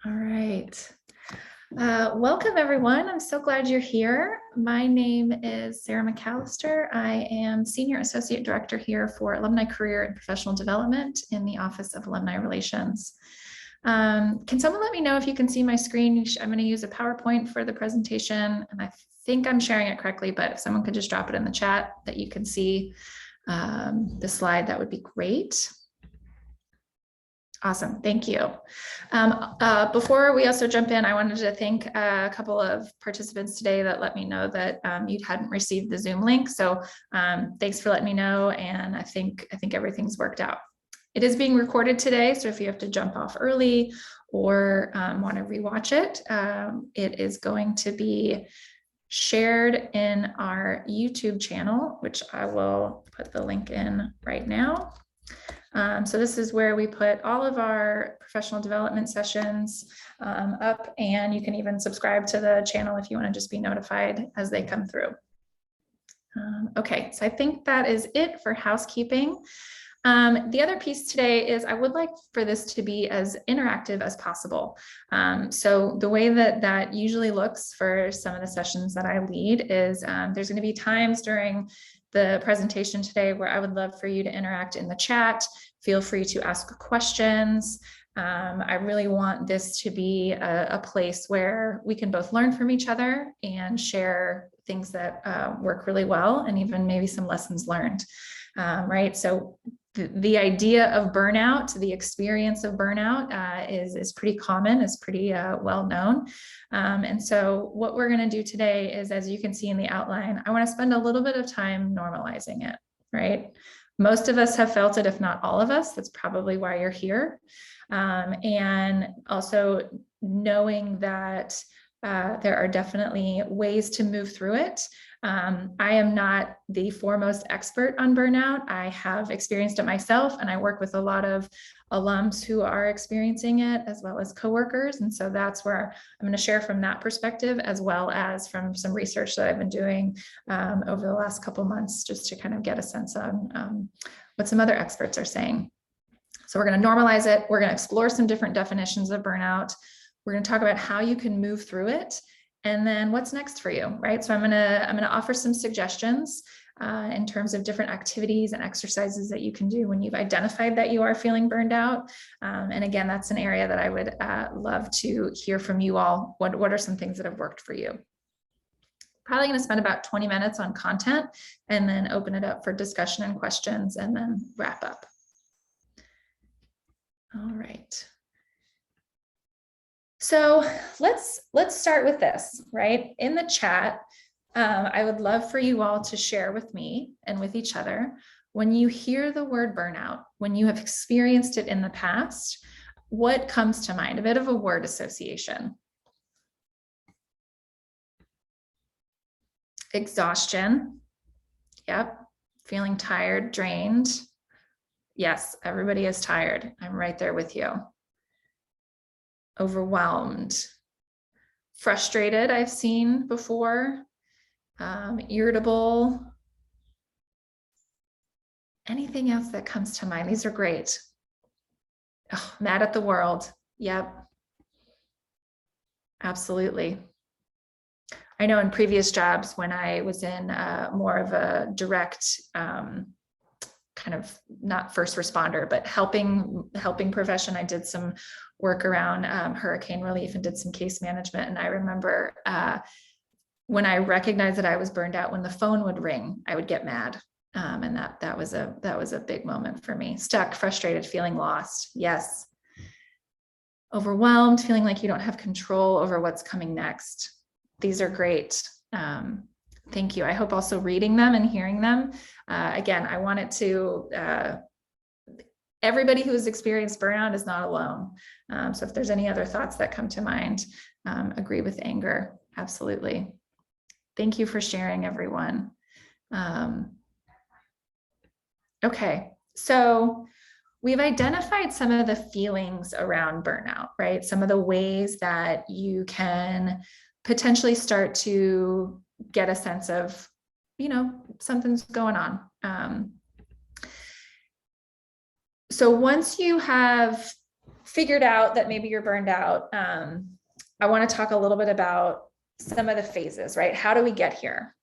All right. Welcome, everyone. I'm so glad you're here. My name is Sarah McAllister. I am Senior Associate Director here for Alumni Career and Professional Development in the Office of Alumni Relations. Can someone let me know if you can see my screen? I'm going to use a PowerPoint for the presentation, and I think I'm sharing it correctly, but if someone could just drop it in the chat that you can see the slide, that would be great. Awesome, thank you. Before we also jump in, I wanted to thank a couple of participants today that let me know that you hadn't received the Zoom link. So thanks for letting me know, and I think everything's worked out. It is being recorded today, so if you have to jump off early or want to rewatch it, it is going to be shared in our YouTube channel, which I will put the link in right now. So this is where we put all of our professional development sessions up, and you can even subscribe to the channel if you want to just be notified as they come through. Okay, so I think that is it for housekeeping. The other piece today is I would like for this to be as interactive as possible. So the way that usually looks for some of the sessions that I lead is there's going to be times during the presentation today where I would love for you to interact in the chat. Feel free to ask questions. I really want this to be a place where we can both learn from each other and share things that work really well, and even maybe some lessons learned, right? So the idea of burnout, the experience of burnout is pretty common, is pretty well known. And so what we're going to do today is, as you can see in the outline, I want to spend a little bit of time normalizing it, right? Most of us have felt it, if not all of us. That's probably why you're here. And also knowing that there are definitely ways to move through it. I am not the foremost expert on burnout. I have experienced it myself, and I work with a lot of alums who are experiencing it, as well as coworkers. And so that's where I'm going to share from that perspective, as well as from some research that I've been doing over the last couple months, just to kind of get a sense on what some other experts are saying. So we're going to normalize it. We're going to explore some different definitions of burnout. We're going to talk about how you can move through it, and then what's next for you, right? So I'm going to offer some suggestions in terms of different activities and exercises that you can do when you've identified that you are feeling burned out. And again, that's an area that I would love to hear from you all. What are some things that have worked for you? Probably going to spend about 20 minutes on content, and then open it up for discussion and questions, and then wrap up. All right. So let's start with this, right? In the chat, I would love for you all to share with me and with each other, when you hear the word burnout, when you have experienced it in the past, what comes to mind? A bit of a word association. Exhaustion. Yep. Feeling tired, drained. Yes, everybody is tired. I'm right there with you. Overwhelmed. Frustrated, I've seen before. Irritable. Anything else that comes to mind? These are great. Oh, mad at the world. Yep. Absolutely. I know in previous jobs, when I was in more of a direct kind of not first responder, but helping profession, I did some work around hurricane relief and did some case management. And I remember when I recognized that I was burned out, when the phone would ring, I would get mad. And that was a big moment for me. Stuck, frustrated, feeling lost. Yes. Overwhelmed, feeling like you don't have control over what's coming next. These are great. Thank you. I hope also reading them and hearing them. Again, I want it to, everybody who has experienced burnout is not alone. So if there's any other thoughts that come to mind, agree with anger. Absolutely. Thank you for sharing, everyone. Okay, so we've identified some of the feelings around burnout, right? Some of the ways that you can potentially start to get a sense of, something's going on. So once you have figured out that maybe you're burned out, I want to talk a little bit about some of the phases, right? How do we get here?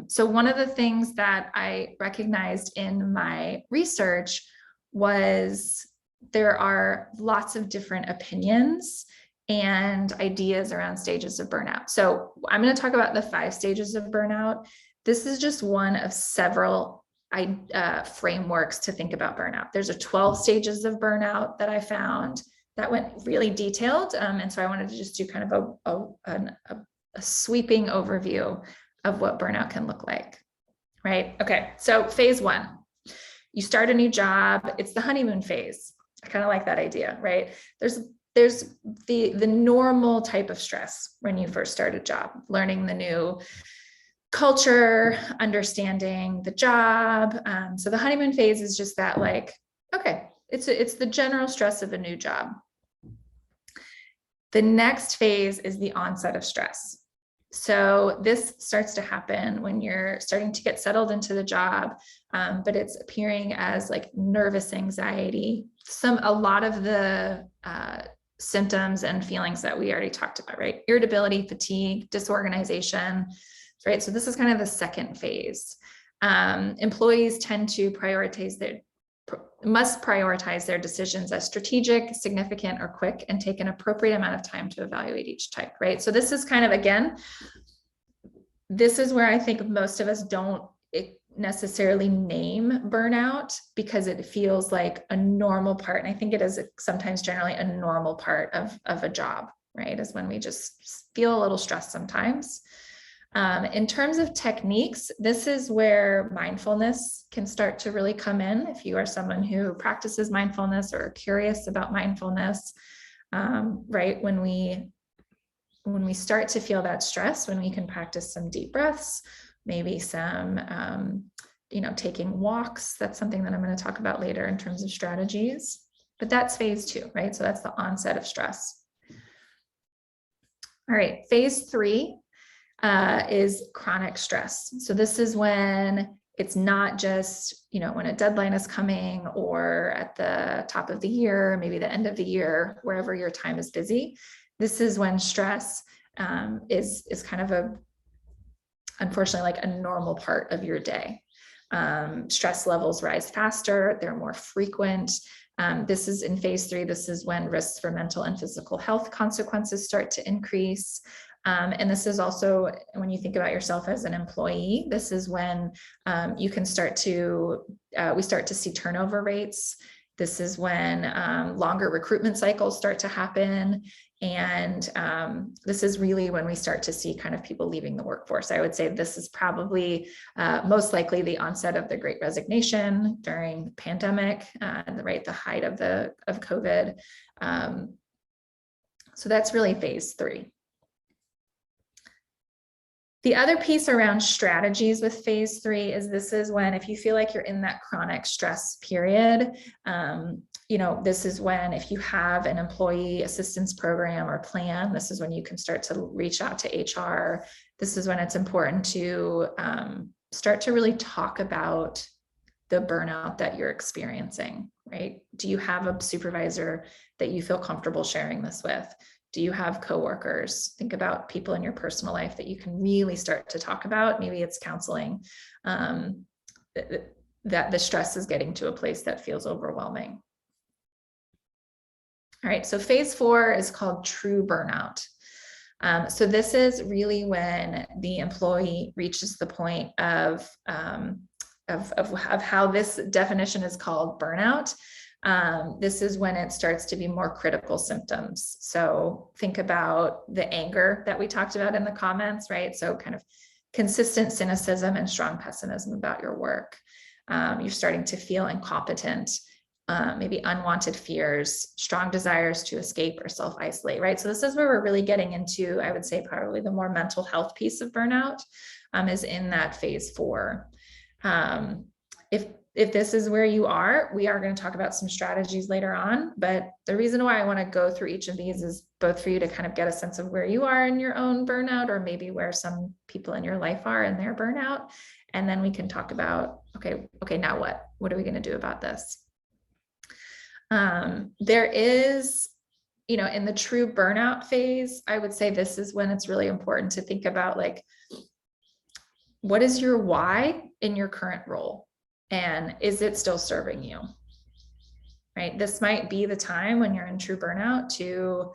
So one of the things that I recognized in my research was there are lots of different opinions and ideas around stages of burnout. So I'm going to talk about the 5 stages of burnout. This is just one of several frameworks to think about burnout. There's a 12 stages of burnout that I found that went really detailed. And so I wanted to just do kind of a sweeping overview of what burnout can look like, right? Okay, so phase 1, you start a new job. It's the honeymoon phase. I kind of like that idea, right? There's the normal type of stress when you first start a job, learning the new culture, understanding the job. So the honeymoon phase is just that, like, okay, it's the general stress of a new job. The next phase is the onset of stress. So this starts to happen when you're starting to get settled into the job, but it's appearing as like nervous anxiety. A lot of the symptoms and feelings that we already talked about, right? Irritability, fatigue, disorganization, right? So this is kind of the second phase. Employees tend to must prioritize their decisions as strategic, significant, or quick, and take an appropriate amount of time to evaluate each type, right? So this is kind of, again, this is where I think most of us don't necessarily name burnout because it feels like a normal part. And I think it is sometimes generally a normal part of a job, right? Is when we just feel a little stressed sometimes. In terms of techniques, this is where mindfulness can start to really come in. If you are someone who practices mindfulness or curious about mindfulness, right? When we start to feel that stress, when we can practice some deep breaths, maybe some, taking walks. That's something that I'm going to talk about later in terms of strategies, but that's phase 2, right? So that's the onset of stress. All right, phase 3 is chronic stress. So this is when it's not just, when a deadline is coming or at the top of the year, maybe the end of the year, wherever your time is busy. This is when stress is kind of unfortunately, like a normal part of your day. Stress levels rise faster, they're more frequent. This is in phase 3. This is when risks for mental and physical health consequences start to increase. And this is also when you think about yourself as an employee, this is when you can we start to see turnover rates. This is when longer recruitment cycles start to happen. And this is really when we start to see kind of people leaving the workforce. I would say this is probably most likely the onset of the Great Resignation during the pandemic, right, the height of COVID. So that's really phase 3. The other piece around strategies with phase 3 is this is when, if you feel like you're in that chronic stress period, this is when, if you have an employee assistance program or plan, this is when you can start to reach out to HR. This is when it's important to start to really talk about the burnout that you're experiencing, right? Do you have a supervisor that you feel comfortable sharing this with? Do you have coworkers? Think about people in your personal life that you can really start to talk about. Maybe it's counseling, that the stress is getting to a place that feels overwhelming. All right, so phase 4 is called true burnout. So this is really when the employee reaches the point of how this definition is called burnout. This is when it starts to be more critical symptoms. So think about the anger that we talked about in the comments, right? So kind of consistent cynicism and strong pessimism about your work. You're starting to feel incompetent, maybe unwanted fears, strong desires to escape or self-isolate, right? So this is where we're really getting into, I would say, probably the more mental health piece of burnout is in that phase 4. If this is where you are, we are going to talk about some strategies later on, but the reason why I want to go through each of these is both for you to kind of get a sense of where you are in your own burnout, or maybe where some people in your life are in their burnout. And then we can talk about, okay, now what are we going to do about this? There is, in the true burnout phase, I would say this is when it's really important to think about, like, what is your why in your current role? And is it still serving you? Right? This might be the time when you're in true burnout to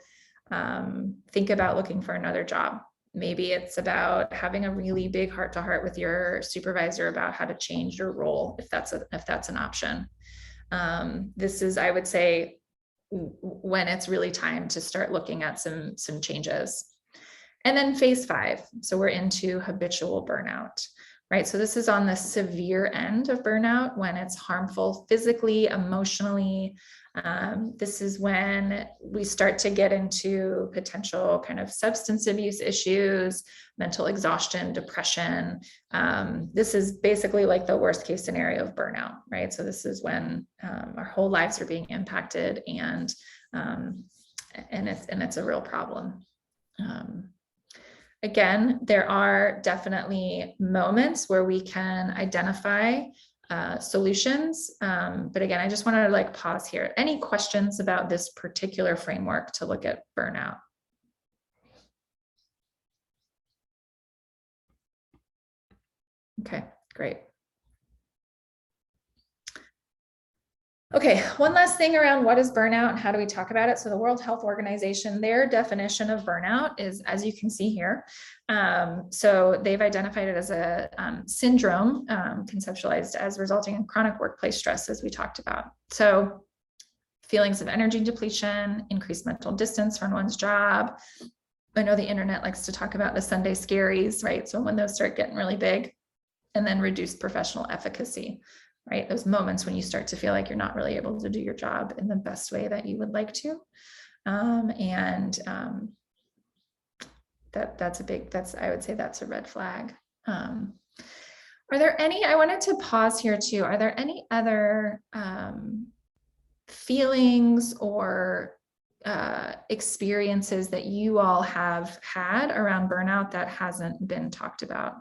think about looking for another job. Maybe it's about having a really big heart-to-heart with your supervisor about how to change your role, if that's an option. This is, I would say, when it's really time to start looking at some changes. And then phase 5. So we're into habitual burnout, right? So this is on the severe end of burnout, when it's harmful physically, emotionally. This is when we start to get into potential kind of substance abuse issues, mental exhaustion, depression. This is basically like the worst case scenario of burnout, right? So this is when our whole lives are being impacted, and it's a real problem. Again, there are definitely moments where we can identify solutions. But again, I just wanted to pause here. Any questions about this particular framework to look at burnout? Okay, great. Okay, one last thing around what is burnout and how do we talk about it? So the World Health Organization, their definition of burnout is, as you can see here. So they've identified it as a syndrome conceptualized as resulting in chronic workplace stress, as we talked about. So feelings of energy depletion, increased mental distance from one's job. I know the internet likes to talk about the Sunday scaries, right? So when those start getting really big, and then reduced professional efficacy. Right? Those moments when you start to feel like you're not really able to do your job in the best way that you would like to. That's I would say that's a red flag. Are there any, I wanted to pause here too. Are there any other feelings or experiences that you all have had around burnout that hasn't been talked about?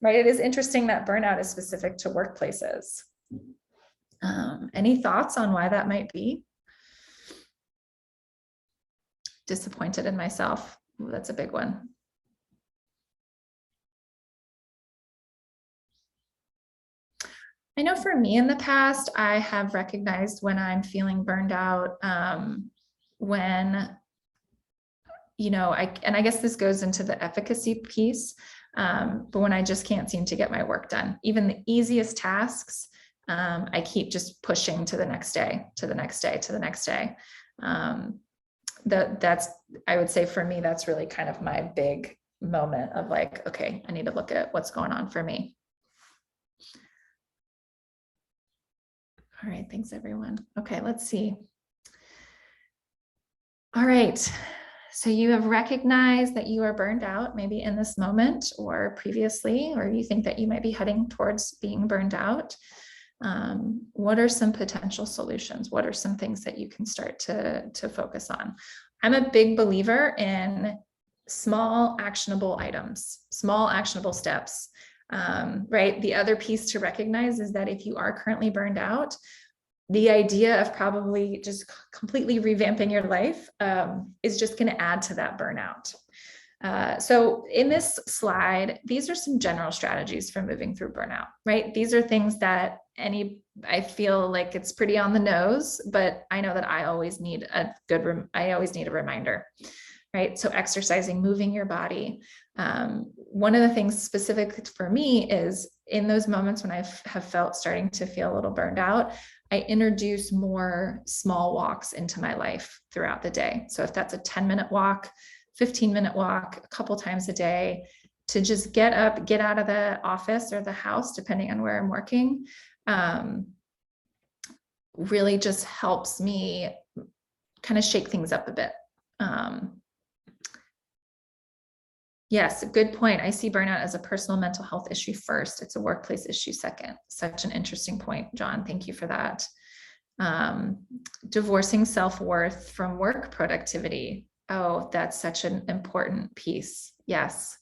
Right. It is interesting that burnout is specific to workplaces. Any thoughts on why that might be? Disappointed in myself. Ooh, that's a big one. I know for me in the past, I have recognized when I'm feeling burned out, when, I guess this goes into the efficacy piece. But when I just can't seem to get my work done, even the easiest tasks, I keep just pushing to the next day, to the next day, to the next day. That's, I would say for me, that's really kind of my big moment of like, okay, I need to look at what's going on for me. All right, thanks everyone. Okay, let's see. All right. So you have recognized that you are burned out, maybe in this moment or previously, or you think that you might be heading towards being burned out. What are some potential solutions? What are some things that you can start to focus on? I'm a big believer in small actionable items, small actionable steps, right? The other piece to recognize is that if you are currently burned out, the idea of probably just completely revamping your life is just going to add to that burnout. So in this slide, these are some general strategies for moving through burnout, right? These are things that I feel like it's pretty on the nose, but I know that I always need a reminder, right? So exercising, moving your body. One of the things specific for me is in those moments when I have felt starting to feel a little burned out, I introduce more small walks into my life throughout the day. So if that's a 10-minute walk, 15-minute walk, a couple times a day, to just get up, get out of the office or the house, depending on where I'm working, really just helps me kind of shake things up a bit. Yes, good point. I see burnout as a personal mental health issue first. It's a workplace issue second. Such an interesting point, John. Thank you for that. Divorcing self-worth from work productivity. Oh, that's such an important piece. Yes.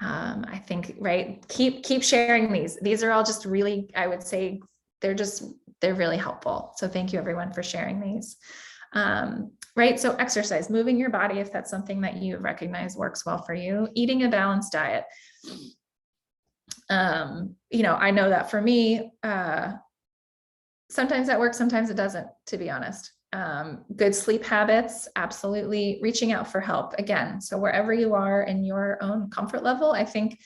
I think, right. Keep sharing these. These are all just really, I would say, they're just they're really helpful. So thank you everyone for sharing these. Right. So exercise, moving your body, if that's something that you recognize works well for you, eating a balanced diet. I know that for me, sometimes that works, sometimes it doesn't, to be honest. Good sleep habits, absolutely. Reaching out for help again. So wherever you are in your own comfort level, I think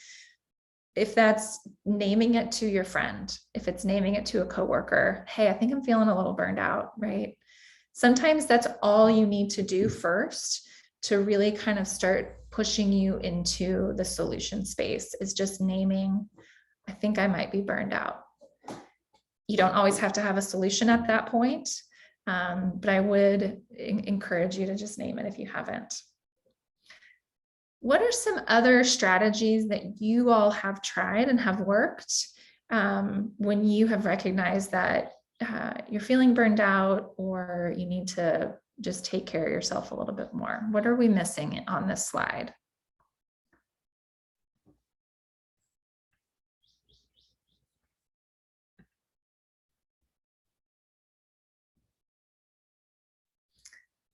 if that's naming it to your friend, if it's naming it to a coworker, hey, I think I'm feeling a little burned out, right? Sometimes that's all you need to do first to really kind of start pushing you into the solution space, is just naming, I think I might be burned out. You don't always have to have a solution at that point, but I would encourage you to just name it if you haven't. What are some other strategies that you all have tried and have worked when you have recognized that you're feeling burned out, or you need to just take care of yourself a little bit more? What are we missing on this slide?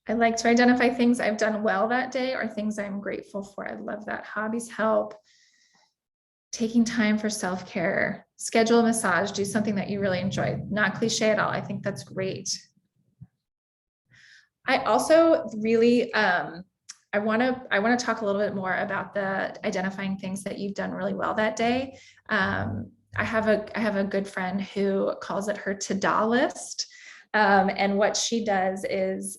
I like to identify things I've done well that day or things I'm grateful for. I love that. Hobbies help. Taking time for self-care, schedule a massage, do something that you really enjoy. Not cliche at all. I think that's great. I also really, I want to talk a little bit more about the identifying things that you've done really well that day. I have a good friend who calls it her to-do list. And what she does is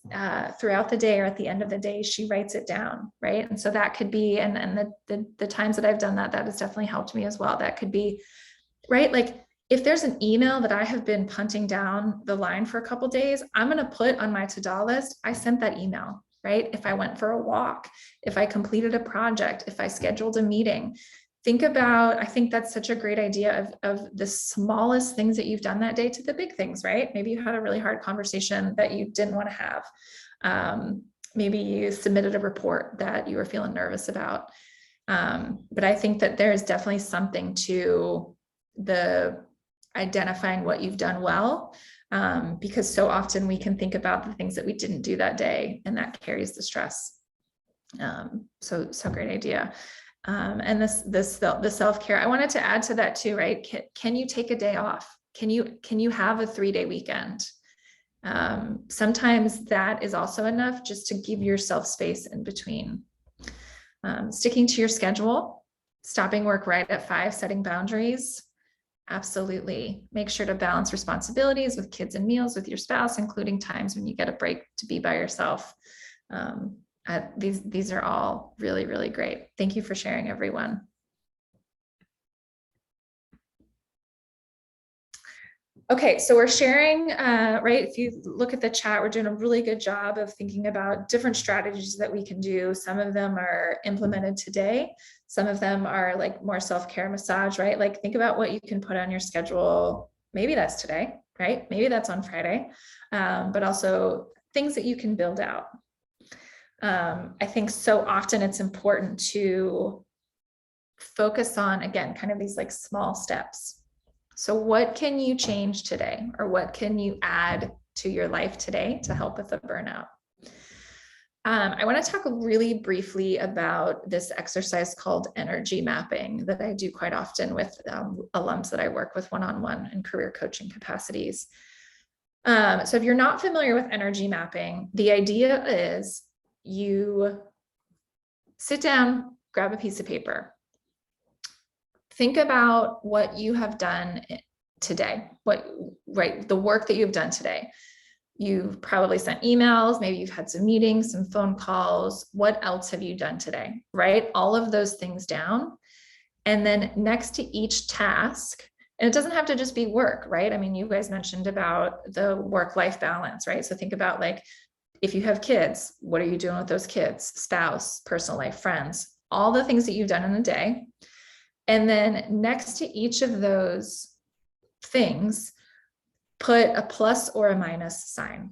throughout the day or at the end of the day, she writes it down, right? And so that could be, and the times that I've done that, that has definitely helped me as well. That could be, right? Like if there's an email that I have been punting down the line for a couple of days, I'm going to put on my to-do list, I sent that email, right? If I went for a walk, if I completed a project, if I scheduled a meeting. Think about, I think that's such a great idea of the smallest things that you've done that day to the big things, right? Maybe you had a really hard conversation that you didn't want to have. Maybe you submitted a report that you were feeling nervous about. But I think that there's definitely something to the identifying what you've done well, because so often we can think about the things that we didn't do that day, and that carries the stress. So great idea. And the self-care, I wanted to add to that too, right? Can you take a day off? Can you have a 3-day weekend? Sometimes that is also enough just to give yourself space in between. Sticking to your schedule, stopping work right at 5, setting boundaries. Absolutely. Make sure to balance responsibilities with kids and meals with your spouse, including times when you get a break to be by yourself. These are all really, really great. Thank you for sharing, everyone. Okay, so we're sharing, right? If you look at the chat, we're doing a really good job of thinking about different strategies that we can do. Some of them are implemented today. Some of them are like more self-care, massage, right? Like think about what you can put on your schedule. Maybe that's today, right? Maybe that's on Friday, but also things that you can build out. I think so often it's important to focus on, again, kind of these like small steps. So what can you change today, or what can you add to your life today to help with the burnout? I want to talk really briefly about this exercise called energy mapping that I do quite often with alums that I work with one-on-one in career coaching capacities. So if you're not familiar with energy mapping, the idea is you sit down, grab a piece of paper, think about what you have done today, the work that you've done today. You've probably sent emails, maybe you've had some meetings, some phone calls. What else have you done today? Write all of those things down. And then next to each task, and it doesn't have to just be work, right? I mean, you guys mentioned about the work-life balance, right? So think about like, if you have kids, what are you doing with those kids? Spouse, personal life, friends, all the things that you've done in a day. And then next to each of those things, put a plus or a minus sign,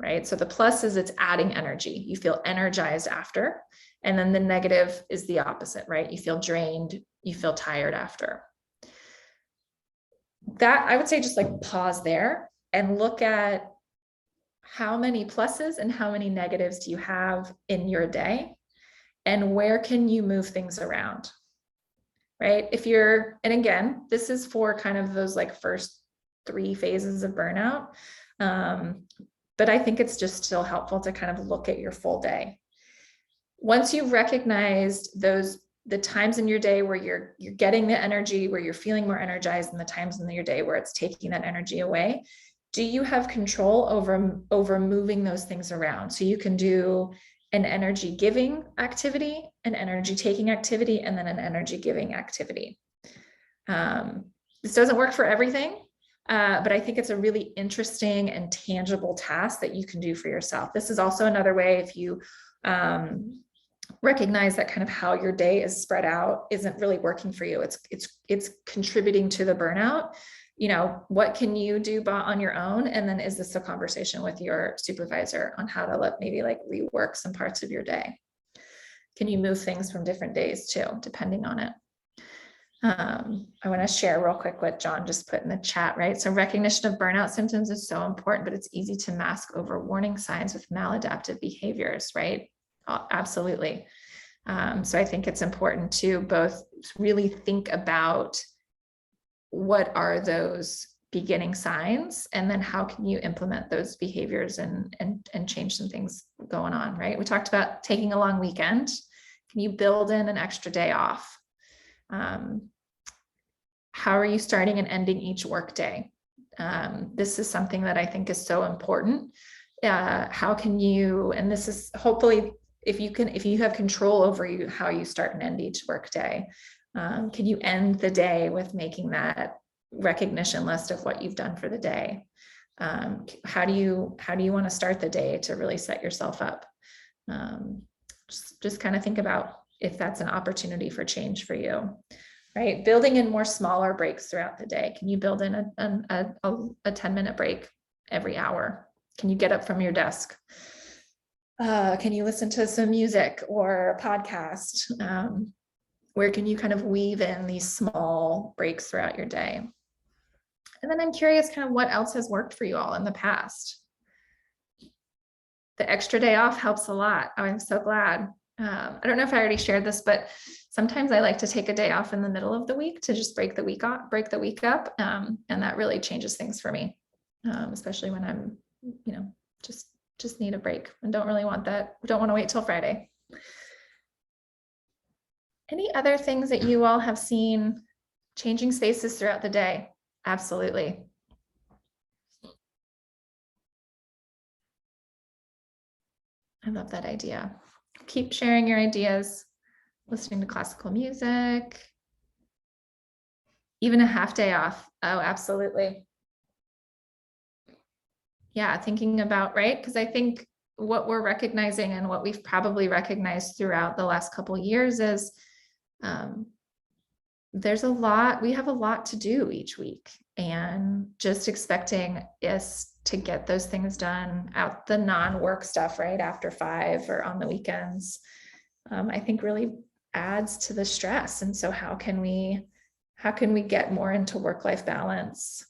right? So the plus is it's adding energy. You feel energized after. And then the negative is the opposite, right? You feel drained, you feel tired after. That, I would say, just like pause there and look at how many pluses and how many negatives do you have in your day, and where can you move things around, right? And again, this is for kind of those like first 3 phases of burnout. But I think it's just still helpful to kind of look at your full day. Once you've recognized the times in your day where you're getting the energy, where you're feeling more energized, and the times in your day where it's taking that energy away, do you have control over moving those things around? So you can do an energy giving activity, an energy taking activity, and then an energy giving activity. This doesn't work for everything, but I think it's a really interesting and tangible task that you can do for yourself. This is also another way, if you recognize that kind of how your day is spread out isn't really working for you, it's contributing to the burnout. What can you do on your own? And then is this a conversation with your supervisor on how to maybe rework some parts of your day? Can you move things from different days too, depending on it? I want to share real quick what John just put in the chat, right? So recognition of burnout symptoms is so important, but it's easy to mask over warning signs with maladaptive behaviors, right? Absolutely. So I think it's important to both really think about what are those beginning signs, and then how can you implement those behaviors and change some things going on, right? We talked about taking a long weekend. Can you build in an extra day off? How are you starting and ending each workday? This is something that I think is so important. How can you, and this is hopefully, if you have control over how you start and end each workday, can you end the day with making that recognition list of what you've done for the day? How do you want to start the day to really set yourself up? Just kind of think about if that's an opportunity for change for you, right? Building in more smaller breaks throughout the day. Can you build in a 10-minute break every hour? Can you get up from your desk? Can you listen to some music or a podcast? Where can you kind of weave in these small breaks throughout your day? And then I'm curious kind of what else has worked for you all in the past. The extra day off helps a lot. Oh, I'm so glad. I don't know if I already shared this, but sometimes I like to take a day off in the middle of the week to just break the week up. And that really changes things for me, especially when I'm, just need a break and don't really want that. Don't want to wait till Friday. Any other things that you all have seen changing spaces throughout the day? Absolutely. I love that idea. Keep sharing your ideas, listening to classical music, even a half day off. Oh, absolutely. Yeah, thinking about, right? Because I think what we're recognizing and what we've probably recognized throughout the last couple of years is we have a lot to do each week, and just expecting us to get those things done out, the non-work stuff, right after 5 or on the weekends, I think really adds to the stress. And so how can we get more into work-life balance?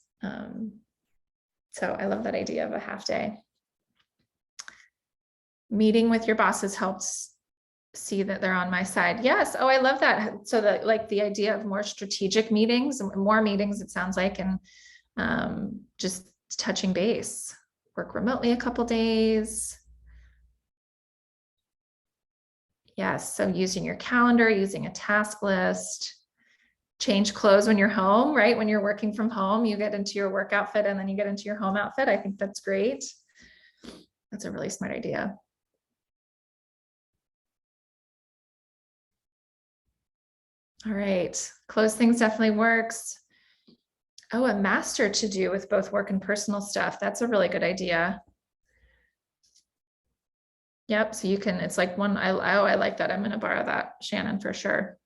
So I love that idea of a half day. Meeting with your bosses helps see that they're on my side. Yes. Oh, I love that. So that the idea of more strategic meetings, more meetings, it sounds like, and just touching base, work remotely a couple days. Yes. So using your calendar, using a task list, change clothes when you're home, right? When you're working from home, you get into your work outfit and then you get into your home outfit. I think that's great. That's a really smart idea. All right. Close things definitely works. Oh, a master to do with both work and personal stuff. That's a really good idea. Yep. So you can, it's like one, I like that. I'm going to borrow that, Shannon, for sure.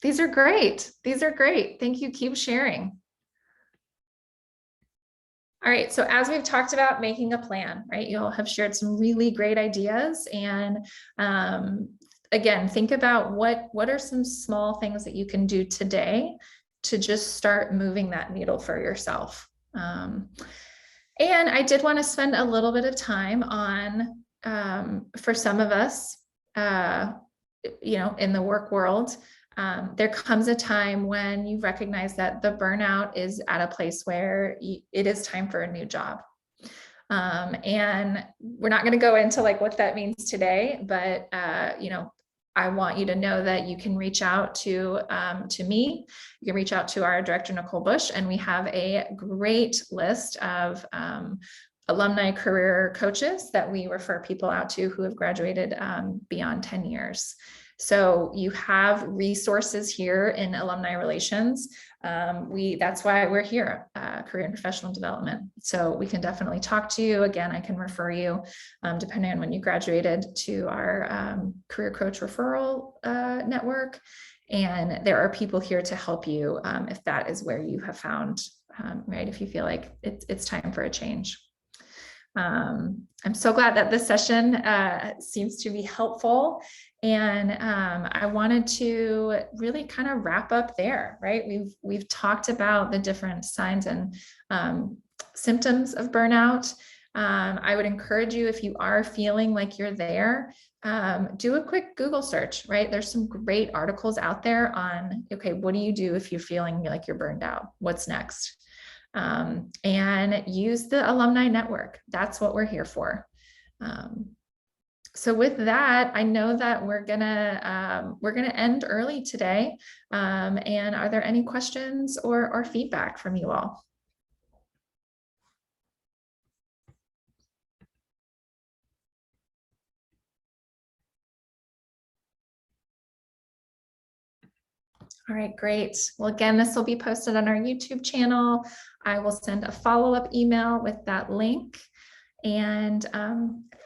These are great. These are great. Thank you. Keep sharing. All right. So as we've talked about making a plan, right? You'll have shared some really great ideas. And again, think about what are some small things that you can do today to just start moving that needle for yourself. And I did want to spend a little bit of time on, for some of us, in the work world, there comes a time when you recognize that the burnout is at a place where it is time for a new job. And we're not going to go into like what that means today, but I want you to know that you can reach out to me. You can reach out to our director, Nicole Bush, and we have a great list of alumni career coaches that we refer people out to who have graduated beyond 10 years. So you have resources here in alumni relations. That's why we're here, career and professional development. So we can definitely talk to you. Again, I can refer you, depending on when you graduated, to our career coach referral network. And there are people here to help you if that is where you have found, right, if you feel like it's time for a change. I'm so glad that this session seems to be helpful. And I wanted to really kind of wrap up there, right? We've talked about the different signs and symptoms of burnout. I would encourage you, if you are feeling like you're there, do a quick Google search, right? There's some great articles out there on, okay, what do you do if you're feeling like you're burned out? What's next? And use the alumni network. That's what we're here for. So with that, I know that we're gonna end early today. And are there any questions or feedback from you all? All right, great. Well, again, this will be posted on our YouTube channel. I will send a follow-up email with that link. And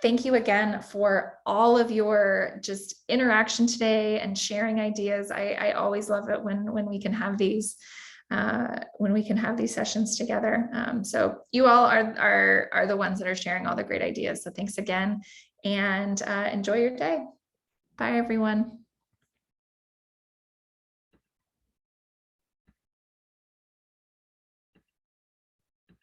thank you again for all of your just interaction today and sharing ideas. I always love it when we can have these sessions together. So you all are the ones that are sharing all the great ideas. So thanks again, and enjoy your day. Bye, everyone.